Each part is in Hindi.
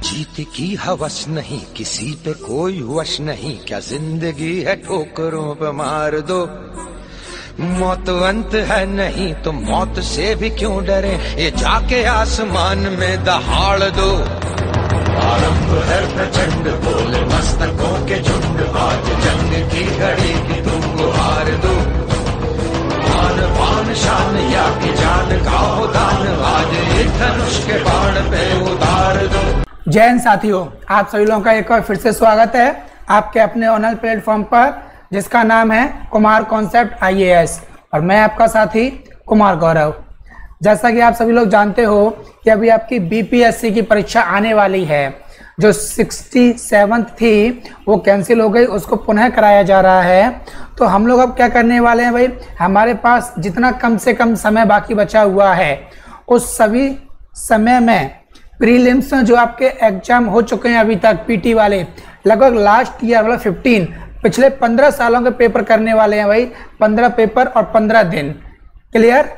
जीत की हवस नहीं, किसी पे कोई वश नहीं, क्या जिंदगी है ठोकरों पे मार दो। मौत अंत है नहीं तो मौत से भी क्यों डरे, ये जाके आसमान में दहाड़ दो। आरंभ है प्रचंड बोले मस्तकों के झुंड, आज जंग की घड़ी की तुम गुहार दो। मान पान शान या की जान का हो दान, आज एक धनुष के बाण पे उतार दो। जय हिंद साथियों, आप सभी लोगों का एक बार फिर से स्वागत है आपके अपने ऑनलाइन प्लेटफॉर्म पर, जिसका नाम है कुमार कॉन्सेप्ट IAS और मैं आपका साथी कुमार गौरव। जैसा कि आप सभी लोग जानते हो कि अभी आपकी BPSC की परीक्षा आने वाली है। जो 67th थी वो कैंसिल हो गई, उसको पुनः कराया जा रहा है। तो हम लोग अब क्या करने वाले हैं भाई, हमारे पास जितना कम से कम समय बाकी बचा हुआ है उस सभी समय में प्रीलिम्स में जो आपके एग्जाम हो चुके हैं अभी तक PT वाले, लगभग लास्ट ईयर वाला 15 पिछले 15 सालों के पेपर करने वाले हैं भाई। 15 पेपर और 15 दिन। क्लियर?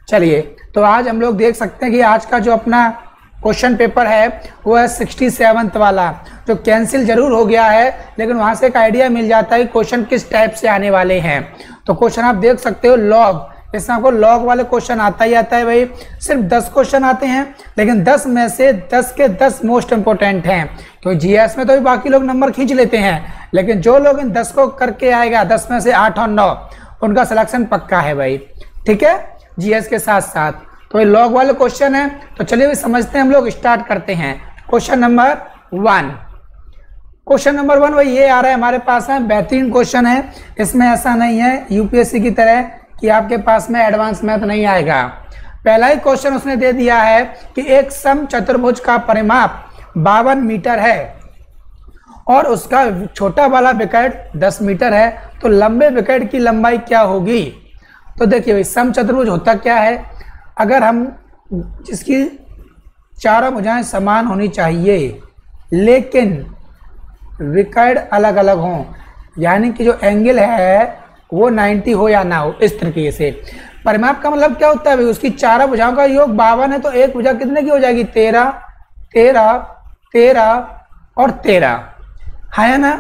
चलिए, तो आज हम लोग देख सकते हैं कि आज का जो अपना क्वेश्चन पेपर है वो है 67th वाला, जो कैंसिल जरूर हो गया है, लेकिन वहां से एक आइडिया मिल जाता है कि क्वेश्चन किस टाइप से आने वाले हैं। तो क्वेश्चन आप देख सकते हो लॉग, इसमें आपको लॉग वाले क्वेश्चन आता ही आता है भाई। सिर्फ 10 क्वेश्चन आते हैं, लेकिन 10 में से 10 के 10 मोस्ट इंपोर्टेंट हैं। क्योंकि GS में तो भी बाकी लोग नंबर खींच लेते हैं, लेकिन जो लोग इन 10 को करके आएगा, 10 में से 8 और 9, उनका सिलेक्शन पक्का है भाई। ठीक है, GS के साथ साथ तो ये लॉग वाले क्वेश्चन है। तो चलिए समझते हैं, हम लोग स्टार्ट करते हैं। क्वेश्चन नंबर 1, क्वेश्चन नंबर 1 भाई ये आ रहा है हमारे पास है, बेहतरीन क्वेश्चन है। इसमें ऐसा नहीं है UPSC की तरह कि आपके पास में एडवांस मैथ नहीं आएगा। पहला ही क्वेश्चन उसने दे दिया है कि एक सम चतुर्भुज का परिमाप 52 मीटर है और उसका छोटा वाला विकर्ण 10 मीटर है, तो लंबे विकर्ण की लंबाई क्या होगी। तो देखिए भाई, सम चतुर्भुज होता क्या है, अगर हम जिसकी चारों भुजाएं समान होनी चाहिए लेकिन विकर्ण अलग अलग हों, यानी कि जो एंगल है वो 90 हो या ना हो, इस तरीके से। परिमाप का मतलब क्या होता है भाई, उसकी चारों भुजाओं का योग 52 है, तो एक भुजा कितने की हो जाएगी, 13, 13, 13 और 13, है ना।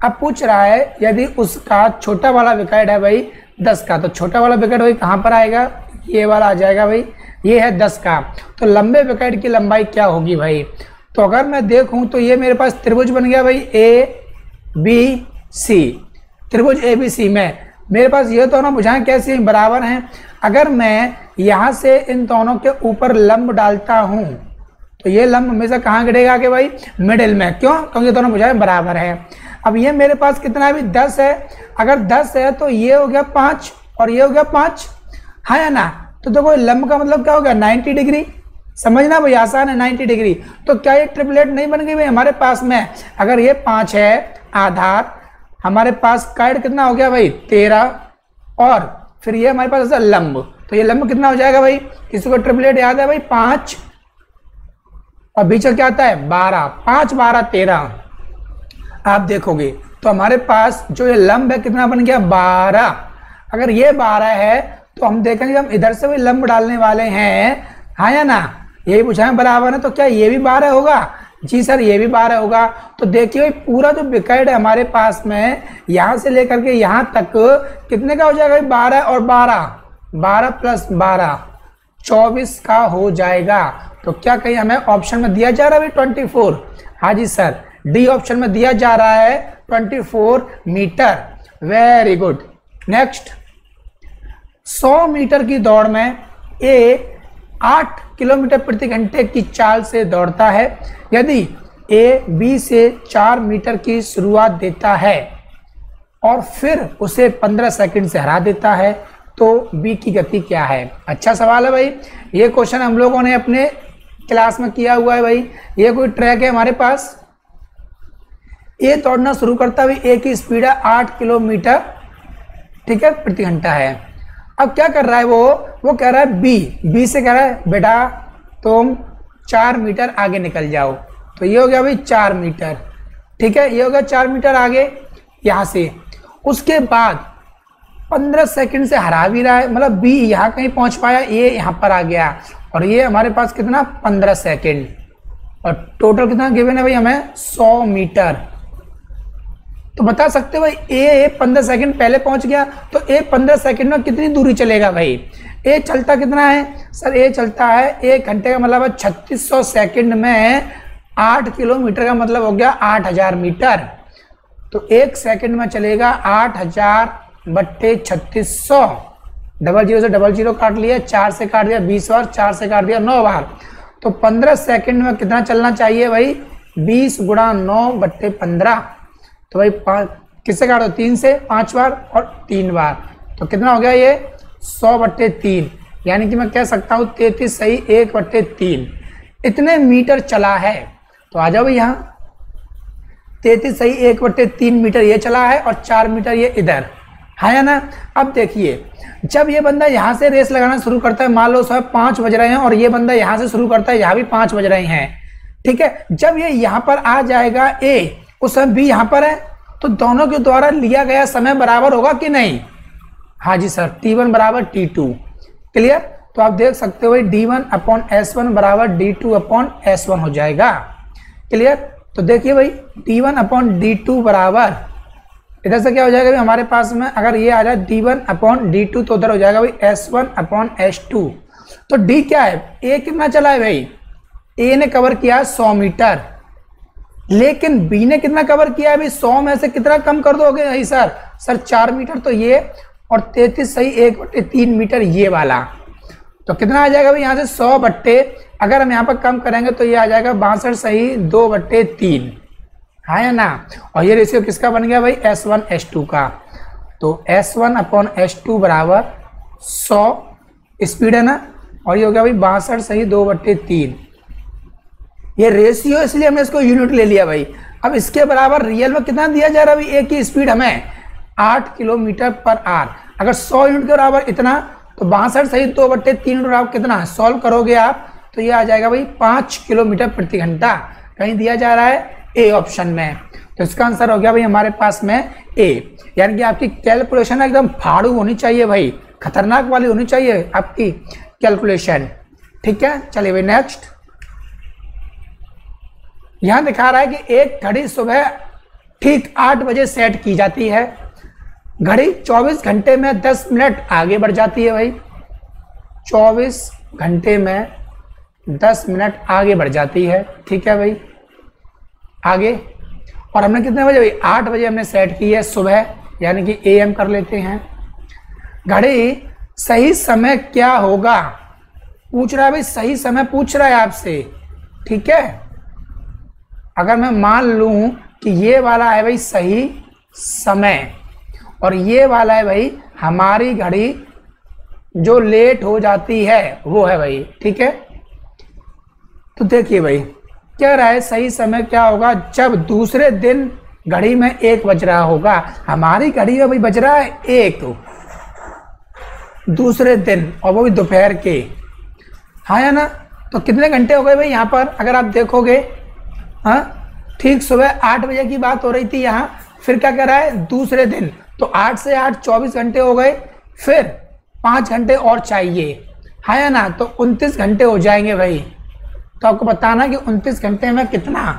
अब पूछ रहा है यदि उसका छोटा वाला विकर्ण है भाई 10 का, तो छोटा वाला विकर्ण भाई कहाँ पर आएगा, ये वाला आ जाएगा भाई, ये है 10 का। तो लंबे विकर्ण की लंबाई क्या होगी भाई। तो अगर मैं देखूं तो ये मेरे पास त्रिभुज बन गया भाई ABC। त्रिभुज ABC में मेरे पास ये दोनों भुजाएं कैसी हैं, बराबर हैं। अगर मैं यहाँ से इन दोनों के ऊपर लंब डालता हूँ तो ये लंब हमेशा कहाँ गिरेगा कि भाई, मिडिल में। क्यों? क्योंकि दोनों भुजाएं बराबर हैं। अब ये मेरे पास कितना है, 10 है। अगर 10 है तो ये हो गया 5 और ये हो गया 5, है ना। तो देखो लंब का मतलब क्या हो गया, 90 डिग्री। समझना भाई, आसान है, 90 डिग्री। तो क्या ये ट्रिपलेट नहीं बन गई भाई हमारे पास में। अगर ये 5 है आधार, हमारे पास कर्ण कितना हो गया भाई 13, और फिर ये हमारे पास लंब, तो ये लंब कितना हो जाएगा भाई, किसी को ट्रिपलेट याद है भाई, 5 और बीच में क्या आता है 12, 5, 12, 13। आप देखोगे तो हमारे पास जो ये लंब है कितना बन गया 12। अगर ये 12 है तो हम देखेंगे हम इधर से भी लंब डालने वाले हैं, हाँ या ना। यही पूछा बराबर है, तो क्या ये भी 12 होगा। जी सर, ये भी 12 होगा। तो देखिए पूरा जो विकर्ण है हमारे पास में, यहाँ से लेकर के यहाँ तक कितने का हो जाएगा, 12 और 12, 12 प्लस 12 24 का हो जाएगा। तो क्या कहीं हमें ऑप्शन में दिया जा रहा है 24। हाँ जी सर, डी ऑप्शन में दिया जा रहा है 24 metre. Very good. Next, 100 metre की दौड़ में ए 8 किलोमीटर प्रति घंटे की चाल से दौड़ता है। यदि ए B से 4 मीटर की शुरुआत देता है और फिर उसे 15 सेकंड से हरा देता है, तो B की गति क्या है। अच्छा सवाल है भाई। ये क्वेश्चन हम लोगों ने अपने क्लास में किया हुआ है भाई। ये कोई ट्रैक है हमारे पास, ए दौड़ना शुरू करता है, ए की स्पीड है 8 किलोमीटर, ठीक है, प्रति घंटा है। अब क्या कर रहा है वो कह रहा है बी से कह रहा है बेटा तुम 4 मीटर आगे निकल जाओ। तो ये हो गया भाई 4 मीटर, ठीक है, ये हो गया 4 मीटर आगे यहाँ से। उसके बाद 15 सेकंड से हरा भी रहा है, मतलब बी यहाँ कहीं पहुंच पाया, ये यहाँ पर आ गया, और ये हमारे पास कितना 15 सेकंड, और टोटल कितना गिवन है भाई हमें 100 मीटर। तो बता सकते हो भाई ए 15 सेकंड पहले पहुंच गया, तो ए 15 सेकंड में कितनी दूरी चलेगा भाई? ए चलता कितना है सर? ए चलता है 1 घंटे का मतलब है 3600 सेकंड में 8 किलोमीटर का मतलब हो गया 8000 मीटर। तो 1 सेकंड में चलेगा 8000 बट्टे 3600, 00 से 00 काट लिया, 4 से काट दिया 20 बार, 4 से काट दिया 9 बार। तो 15 सेकंड में कितना चलना चाहिए भाई? 20 गुणा 9 बट्टे 15। तो भाई किससे काटो? 3 से 5 बार और 3 बार, तो कितना हो गया ये? 100 बट्टे 3, यानी कि मैं कह सकता हूँ 33 सही 1 बट्टे 3 इतने मीटर चला है। तो आ जाओ भाई यहाँ 33 सही 1 बट्टे 3 मीटर ये चला है और 4 मीटर ये इधर है या ना। अब देखिए जब ये बंदा यहाँ से रेस लगाना शुरू करता है, मान लो सुबह 5 बज रहे हैं और ये बंदा यहाँ से शुरू करता है, यहाँ भी 5 बज रहे हैं, ठीक है। जब ये यहाँ पर आ जाएगा ए, उस समय बी यहाँ पर है, तो दोनों के द्वारा लिया गया समय बराबर होगा कि नहीं? हाँ जी सर, T1 बराबर T2। क्लियर? तो आप देख सकते हो भाई D1/S1 बराबर D2/S1 हो जाएगा। क्लियर? तो देखिए भाई D1/D2 बराबर, इधर से क्या हो जाएगा भाई हमारे पास में? अगर ये आ जाए D1/D2 तो उधर हो जाएगा भाई S1/S2। तो D क्या है? ए कितना चला है भाई? ए ने कवर किया 100 मीटर, लेकिन बी ने कितना कवर किया है भाई? 100 में से कितना कम कर दोगे भाई सर? 4 मीटर तो ये, और 33 सही 1 बट्टे 3 मीटर ये वाला। तो कितना आ जाएगा भाई यहाँ से? 100 बट्टे, अगर हम यहाँ पर कम करेंगे तो ये आ जाएगा 62 सही 2 बट्टे 3, है ना। और ये रेशियो किसका बन गया भाई? S1/S2 का। तो S1/S2 बराबर 100 स्पीड है ना, और ये हो गया भाई 62 सही 2 बट्टे 3। ये रेशियो इसलिए हमने इसको यूनिट ले लिया भाई। अब इसके बराबर रियल में कितना दिया जा रहा है भाई? ए की स्पीड हमें 8 किलोमीटर पर आवर। अगर 100 यूनिट के बराबर इतना, तो 62 सही 2 बट्टे 3 बराबर कितना? सॉल्व करोगे आप तो ये आ जाएगा भाई 5 किलोमीटर प्रति घंटा। कहीं दिया जा रहा है ए ऑप्शन में, तो इसका आंसर हो गया भाई हमारे पास में ए। यानी कि आपकी कैलकुलेशन एकदम फाड़ू होनी चाहिए भाई, खतरनाक वाली होनी चाहिए आपकी कैलकुलेशन, ठीक है। चलिए भाई नेक्स्ट। यहां दिखा रहा है कि एक घड़ी सुबह ठीक 8 बजे सेट की जाती है। घड़ी 24 घंटे में 10 मिनट आगे बढ़ जाती है भाई। 24 घंटे में 10 मिनट आगे बढ़ जाती है, ठीक है भाई। आगे, और हमने कितने बजे भाई? 8 बजे हमने सेट की है सुबह, यानी कि AM कर लेते हैं। घड़ी सही समय क्या होगा पूछ रहा है भाई, सही समय पूछ रहा है आपसे, ठीक है। अगर मैं मान लूं कि ये वाला है भाई सही समय और ये वाला है भाई हमारी घड़ी जो लेट हो जाती है वो है भाई, ठीक है। तो देखिए भाई क्या रहा है, सही समय क्या होगा? जब दूसरे दिन घड़ी में 1 बज रहा होगा। हमारी घड़ी में भाई बज रहा है 1 दूसरे दिन, और वो भी दोपहर के, हाँ या ना। तो कितने घंटे हो गए भाई यहाँ पर? अगर आप देखोगे, हाँ ठीक सुबह 8 बजे की बात हो रही थी यहाँ, फिर क्या कर रहा है? दूसरे दिन। तो 8 से 8 24 घंटे हो गए, फिर 5 घंटे और चाहिए, हाँ या ना। तो 29 घंटे हो जाएंगे भाई। तो आपको बताना कि 29 घंटे में कितना।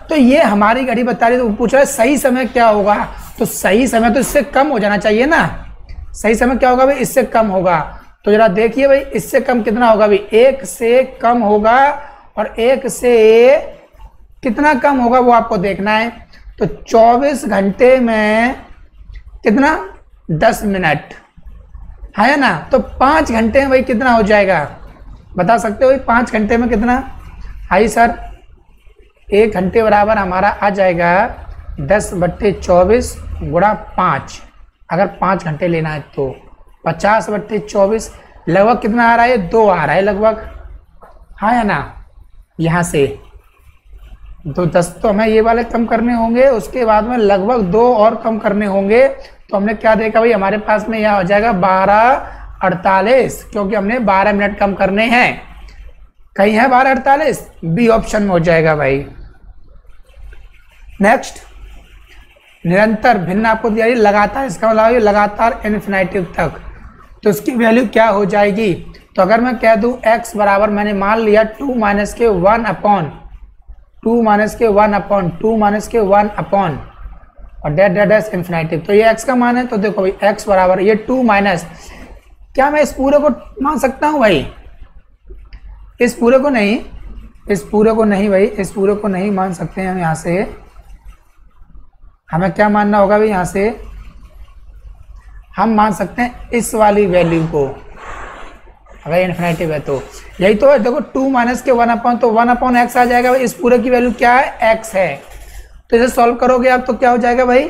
तो ये हमारी घड़ी बता रही है, तो पूछ रहा है सही समय क्या होगा? तो सही समय तो इससे कम हो जाना चाहिए ना। सही समय क्या होगा भाई? इससे कम होगा। तो जरा देखिए भाई इससे कम कितना होगा भाई? 1 से कम होगा, और 1 से कितना कम होगा वो आपको देखना है। तो 24 घंटे में कितना? 10 मिनट, है ना। तो 5 घंटे में भाई कितना हो जाएगा? बता सकते हो भाई 5 घंटे में कितना? हाई सर, 1 घंटे बराबर हमारा आ जाएगा 10/24 गुणा 5। अगर 5 घंटे लेना है तो 50/24 लगभग कितना आ रहा है? 2 आ रहा है लगभग, हाँ या ना। यहाँ से 10 तो हमें ये वाले कम करने होंगे, उसके बाद में लगभग 2 और कम करने होंगे। तो हमने क्या देखा भाई? हमारे पास में यह हो जाएगा 12:48, क्योंकि हमने 12 मिनट कम करने हैं। कहीं है 12:48? बी ऑप्शन में हो जाएगा भाई। नेक्स्ट, निरंतर भिन्न आपको दिया लगातार, इसका मतलब है लगातार इन्फिनिटिव तक। तो इसकी वैल्यू क्या हो जाएगी? तो अगर मैं कह दूं x बराबर, मैंने मान लिया 2 - के 1 2 माइनस के 1 अपॉन 2 माइनस के 1 अपॉन और डेट डेट डैश इन्फिनिटिव। तो ये x का मान है, तो देखो भाई x बराबर ये 2 माइनस, क्या मैं इस पूरे को मान सकता हूँ भाई? इस पूरे को नहीं, इस पूरे को नहीं भाई, इस पूरे को नहीं मान सकते हैं हम। यहाँ से हमें क्या मानना होगा भाई? यहाँ से हम मान सकते हैं इस वाली वैल्यू को, अगर इन्फिनिटिव है तो। यही तो है, देखो 2 माइनस के 1 अपॉन, तो 1 अपॉन एक्स आ जाएगा भाई। इस पूरे की वैल्यू क्या है? x है। तो इसे सॉल्व करोगे आप तो क्या हो जाएगा भाई?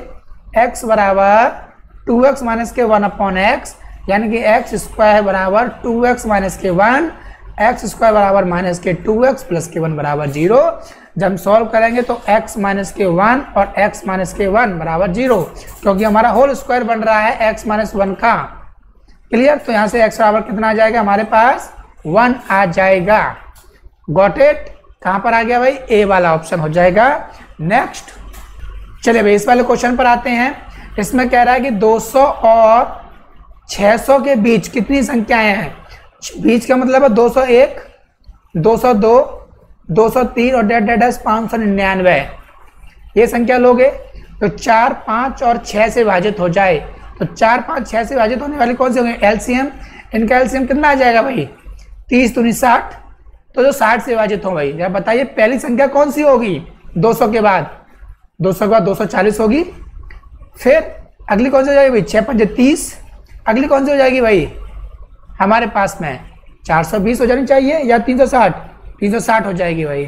x बराबर 2x माइनस के 1 अपॉन एक्स, यानी कि एक्स स्क्वायर बराबर 2x माइनस के 1, एक्स स्क्वायर बराबर माइनस के 2x प्लस के 1 बराबर 0। जब हम सॉल्व करेंगे तो x माइनस के 1 और x माइनस के 1 बराबर 0, क्योंकि हमारा होल स्क्वायर बन रहा है x माइनस 1 का। क्लियर? तो यहाँ से x बराबर कितना आ जाएगा हमारे पास? 1 आ जाएगा। Got it? कहाँ पर आ गया भाई? ए वाला ऑप्शन हो जाएगा। नेक्स्ट चलिए भाई इस वाले क्वेश्चन पर आते हैं। इसमें कह रहा है कि 200 और 600 के बीच कितनी संख्याएं हैं? बीच का मतलब है 201, 202, 203 और डेट डेट 599। ये संख्या लोगे तो 4, 5 और 6 से विभाजित हो जाए, तो 4, 5, 6 से विभाजित होने वाली कौन सी होंगे? एलसीएम। इनका एलसीएम कितना आ जाएगा भाई? 30 दूनी 60, तो जो 60 से विभाजित हो भाई। जब बताइए पहली संख्या कौन सी होगी 200 के बाद? 200 के बाद 240 होगी। फिर अगली कौन सी हो जाएगी भाई? 6 5 30। अगली कौन सी हो जाएगी भाई हमारे पास में? 420 हो जानी चाहिए या 360? 360 हो जाएगी भाई।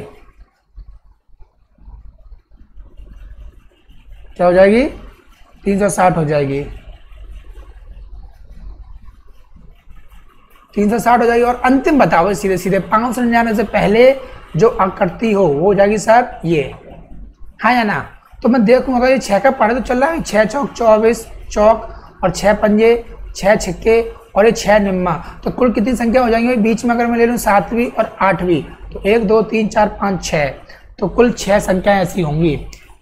क्या हो जाएगी? 360 हो जाएगी। 360 हो जाएगी। और अंतिम बताओ सीधे सीधे 599 से पहले जो आकृति हो वो हो जाएगी सर ये, हाँ या ना? तो मैं देखूंगा ये 6 का पढ़े तो चल रहा है, 6 चौक 24 चौक और 6 पंजे 6 छिक्के और ये 6 निम्मा, तो कुल कितनी संख्या हो जाएंगे बीच में? अगर मैं ले लूँ 7वीं और 8वीं तो 1 2 3 4 5 6, तो कुल 6 संख्याएं ऐसी होंगी,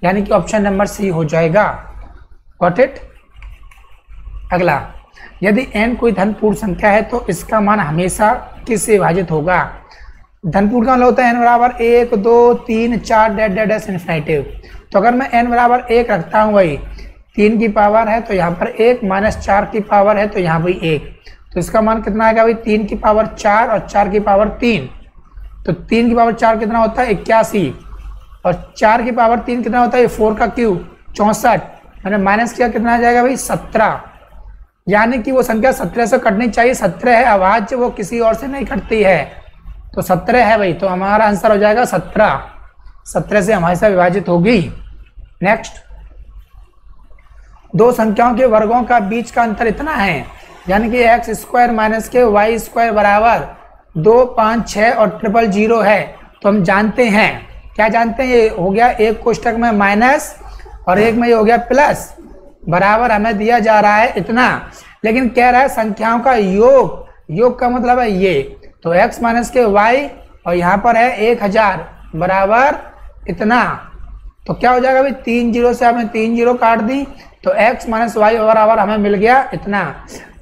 यानी कि ऑप्शन नंबर सी हो जाएगा। Got it? अगला, यदि n कोई धनपूर्ण संख्या है तो इसका मान हमेशा किससे विभाजित होगा? धनपूर्ण का मतलब होता है n बराबर 1 2 3 4 डेट डेट डैश इन्फिनिटिव। तो अगर मैं n बराबर 1 रखता हूँ भाई, 3 की पावर है तो यहाँ पर 1, माइनस 4 की पावर है तो यहाँ भी 1, तो इसका मान कितना आएगा भाई? 3 की पावर 4 और 4 की पावर 3, तो 3 की पावर 4 कितना होता है? 81, और 4 की पावर 3 कितना होता है? 4 का क्यूब 64, मैंने माइनस किया कितना आ जाएगा भाई? 17, यानी कि वो संख्या 17 से कटनी चाहिए। 17 है, आवाज वो किसी और से नहीं कटती है, तो 17 है भाई, तो हमारा आंसर हो जाएगा 17। 17 से हमारे साथ विभाजित होगी। नेक्स्ट, दो संख्याओं के वर्गों का बीच का अंतर इतना है, यानी कि एक्स स्क्वायर माइनस के वाई स्क्वायर बराबर 2 5 6 और 000 है। तो हम जानते हैं, क्या जानते हैं? ये हो गया एक कोष्टक में माइनस और एक में ये हो गया प्लस, बराबर हमें दिया जा रहा है इतना, लेकिन कह रहा है संख्याओं का योग। योग का मतलब है ये, तो x माइनस के y और यहाँ पर है 1000 बराबर इतना, तो क्या हो जाएगा भाई? 3 0 से आपने 3 0 काट दी, तो x माइनस वाई बराबर हमें मिल गया इतना।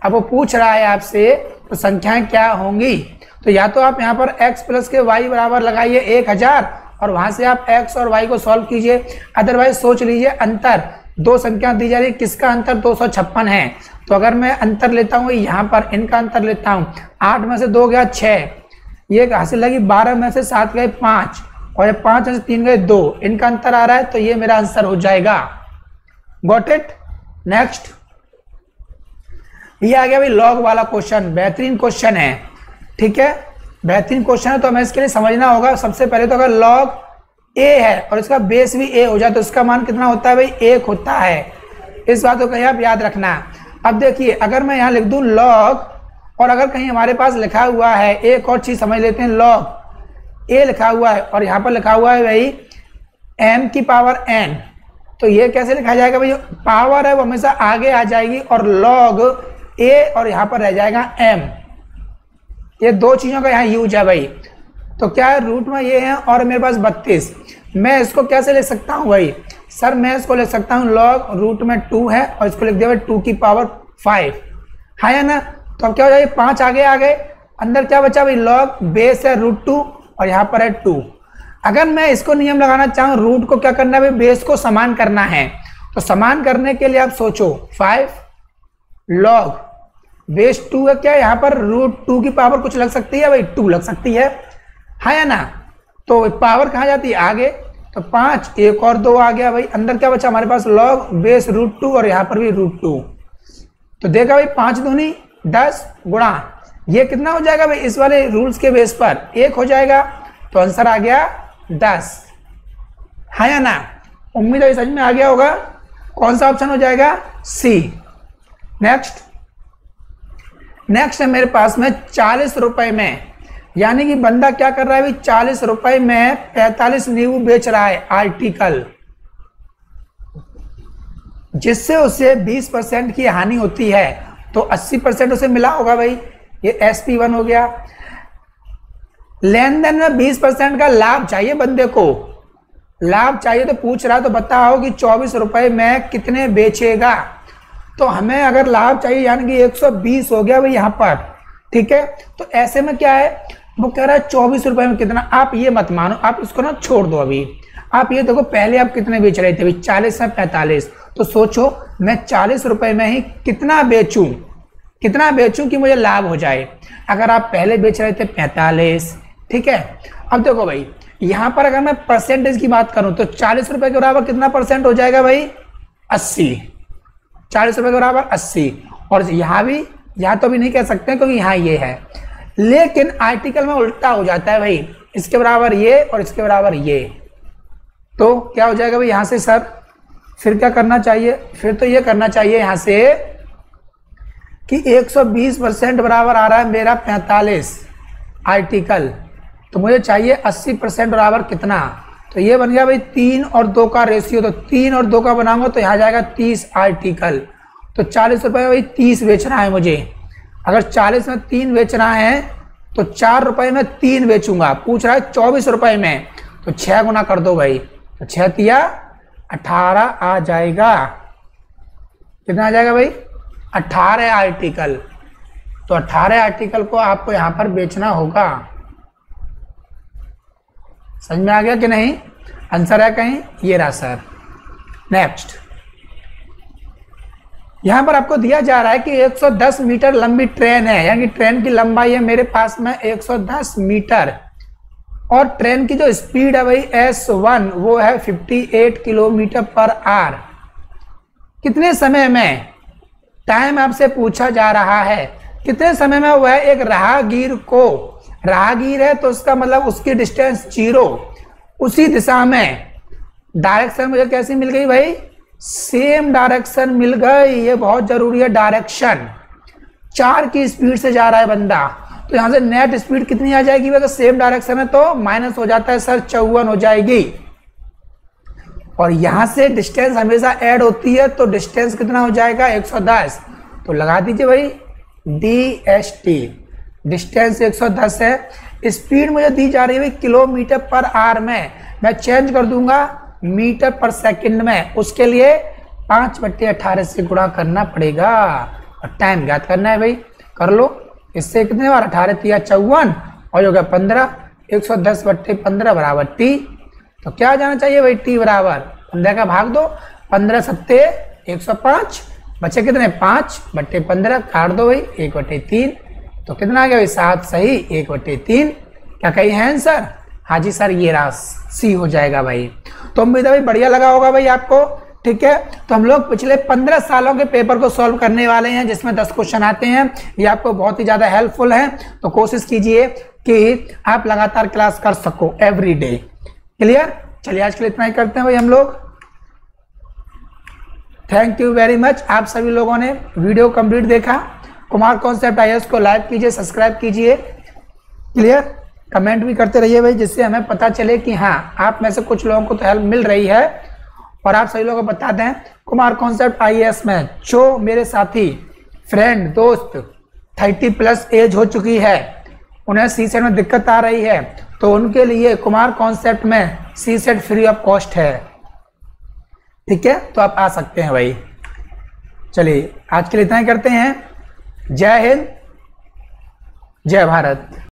अब वो पूछ रहा है आपसे तो संख्याएं क्या होंगी, तो या तो आप यहाँ पर x प्लस के y बराबर लगाइए 1000 और वहां से आप x और y को सॉल्व कीजिए। अदरवाइज सोच लीजिए अंतर, दो संख्या दी जा रही है, किसका अंतर 256 है, तो अगर मैं अंतर लेता हूँ यहाँ पर, इनका अंतर लेता हूँ, 8 में से 2 गया 6, ये हासिल लगी 12 में से 7 गए 5 और ये 5 में से 3 गए 2, इनका अंतर आ रहा है, तो ये मेरा आंसर हो जाएगा। Got it? नेक्स्ट, ये आ गया भाई लॉग वाला क्वेश्चन, बेहतरीन क्वेश्चन है, ठीक है, बेहतरीन क्वेश्चन है। तो हमें इसके लिए समझना होगा सबसे पहले तो अगर लॉग ए है और इसका बेस भी ए हो जाए तो इसका मान कितना होता है भाई? 1 होता है। इस बात को कहीं आप याद रखना। अब देखिए अगर मैं यहाँ लिख दूं लॉग, और अगर कहीं हमारे पास लिखा हुआ है, एक और चीज समझ लेते हैं, लॉग ए लिखा हुआ है और यहाँ पर लिखा हुआ है भाई m की पावर n, तो ये कैसे लिखा जाएगा भाई? पावर है वो हमेशा आगे आ जाएगी और लॉग ए और यहाँ पर रह जाएगा m, ये दो चीजों का यहाँ यूज है भाई। तो क्या है, रूट में ये है और मेरे पास 32, मैं इसको कैसे ले सकता हूँ भाई? सर मैं इसको ले सकता हूँ लॉग रूट में 2 है और इसको लिख दिया भाई 2 की पावर 5, है या ना? तो अब क्या हो जाएगा? 5 आगे आ गए, अंदर क्या बचा भाई? लॉग बेस है √2 और यहाँ पर है 2। अगर मैं इसको नियम लगाना चाहूँ, रूट को क्या करना है भाई, बेस को समान करना है। तो समान करने के लिए आप सोचो 5 log बेस 2 है, क्या यहाँ पर √2 की पावर कुछ लग सकती है भाई, 2 लग सकती है या ना। तो पावर कहाँ जाती है, आगे। तो 5, एक और 2 आ गया भाई, अंदर क्या बचा हमारे पास, log बेस √2 और यहाँ पर भी √2। तो देखा भाई 5 दूनी 10 गुणा ये कितना हो जाएगा भाई, इस वाले रूल्स के बेस पर 1 हो जाएगा। तो आंसर आ गया 10, है या ना। उम्मीद है समझ में आ गया होगा। कौन सा ऑप्शन हो जाएगा, सी। नेक्स्ट है मेरे पास में 40 रुपए में, यानी कि बंदा क्या कर रहा है भाई, 40 रुपए में 45 नींबू बेच रहा है आर्टिकल, जिससे उसे 20% की हानि होती है। तो 80% उसे मिला होगा भाई, ये SP1 हो गया। लेन देन में 20% का लाभ चाहिए बंदे को, लाभ चाहिए तो पूछ रहा है, तो बताओ कि 24 रुपए में कितने बेचेगा। तो हमें अगर लाभ चाहिए यानी कि 120 हो गया भाई यहाँ पर, ठीक है। तो ऐसे में क्या है, वो कह रहा है 24 रुपए में कितना। आप ये मत मानो, आप इसको ना छोड़ दो अभी। आप ये देखो पहले आप कितने बेच रहे थे भाई, 40 से 45। तो सोचो मैं 40 रुपए में ही कितना बेचूं कि मुझे लाभ हो जाए। अगर आप पहले बेच रहे थे 45, ठीक है। अब देखो भाई यहाँ पर अगर मैं परसेंटेज की बात करूं तो 40 रुपए के बराबर कितना परसेंट हो जाएगा भाई, 80। 40 रुपए के बराबर 80। और यहाँ भी, यहाँ तो भी नहीं कह सकते क्योंकि यहाँ ये है, लेकिन आर्टिकल में उल्टा हो जाता है भाई, इसके बराबर ये और इसके बराबर ये। तो क्या हो जाएगा भाई यहाँ से सर, फिर क्या करना चाहिए, फिर तो ये करना चाहिए यहाँ से कि 120% बराबर आ रहा है मेरा 45 आर्टिकल, तो मुझे चाहिए 80% बराबर कितना। तो ये बन गया भाई 3 और 2 का रेशियो। तो 3 और 2 का बनाऊंगा तो यहाँ जाएगा 30 आर्टिकल। तो 40 रुपए में भाई 30 बेचना है मुझे। अगर 40 में 3 बेचना है तो 4 रुपए में 3 बेचूंगा। पूछ रहा है 24 रुपए में, तो 6 गुना कर दो भाई। तो 6 तिया 18 आ जाएगा। कितना आ जाएगा भाई, 18 आर्टिकल। तो 18 आर्टिकल को आपको यहां पर बेचना होगा। समझ में आ गया कि नहीं। आंसर है कहीं ये रहा सर। नेक्स्ट यहां पर आपको दिया जा रहा है कि 110 मीटर लंबी ट्रेन है, यानी कि ट्रेन की लंबाई है मेरे पास में 110 मीटर और ट्रेन की जो स्पीड है भाई S1 वो है 58 किलोमीटर पर आवर। कितने समय में, टाइम आपसे पूछा जा रहा है कितने समय में वह एक राहगीर को, राहगीर है तो उसका मतलब उसकी डिस्टेंस 0, उसी दिशा में डायरेक्शन मुझे कैसी मिल गई भाई, सेम डायरेक्शन मिल गई। ये बहुत जरूरी है, डायरेक्शन 4 की स्पीड से जा रहा है बंदा, तो यहां से नेट स्पीड कितनी आ जाएगी, अगर सेम डायरेक्शन है तो माइनस हो जाता है सर, 54 हो जाएगी। और यहां से डिस्टेंस हमेशा ऐड होती है, तो डिस्टेंस कितना हो जाएगा 110। तो लगा दीजिए भाई DST, डिस्टेंस 110 है। स्पीड मुझे दी जा रही है किलोमीटर पर आवर में, मैं चेंज कर दूंगा मीटर पर सेकंड में। उसके लिए 5/18 से गुणा करना पड़ेगा और टाइम ज्ञात करना है भाई। कर लो, इससे कितने बार 18 तिया 54 और हो गया 15, 110/15 बराबर T। तो क्या जाना चाहिए भाई, T बराबर 15 का भाग दो, 15 सत्ते 105, बचे कितने 5/15, काट दो भाई 1/3। तो कितना आ गया भाई 7, सही 1/3। क्या कही है आंसर, हाँ जी सर ये रहा C हो जाएगा भाई। तो उम्मीद है भाई बढ़िया लगा होगा भाई आपको, ठीक है। तो हम लोग पिछले 15 सालों के पेपर को सॉल्व करने वाले हैं, जिसमें 10 क्वेश्चन आते हैं। ये आपको बहुत ही ज्यादा हेल्पफुल है, तो कोशिश कीजिए कि आप लगातार क्लास कर सको एवरी डे। क्लियर, चलिए आज के लिए इतना ही करते हैं भाई हम लोग। थैंक यू वेरी मच, आप सभी लोगों ने वीडियो कंप्लीट देखा। कुमार कॉन्सेप्ट IAS को लाइक कीजिए, सब्सक्राइब कीजिए। क्लियर, कमेंट भी करते रहिए भाई, जिससे हमें पता चले कि हाँ आप में से कुछ लोगों को तो हेल्प मिल रही है। और आप सभी लोगों को बता दें कुमार कॉन्सेप्ट IAS में जो मेरे साथी फ्रेंड दोस्त 30+ एज हो चुकी है, उन्हें CSET में दिक्कत आ रही है, तो उनके लिए कुमार कॉन्सेप्ट में CSET फ्री ऑफ कॉस्ट है, ठीक है। तो आप आ सकते हैं भाई। चलिए आज के लिए इतना ही करते हैं। जय हिंद, जय भारत।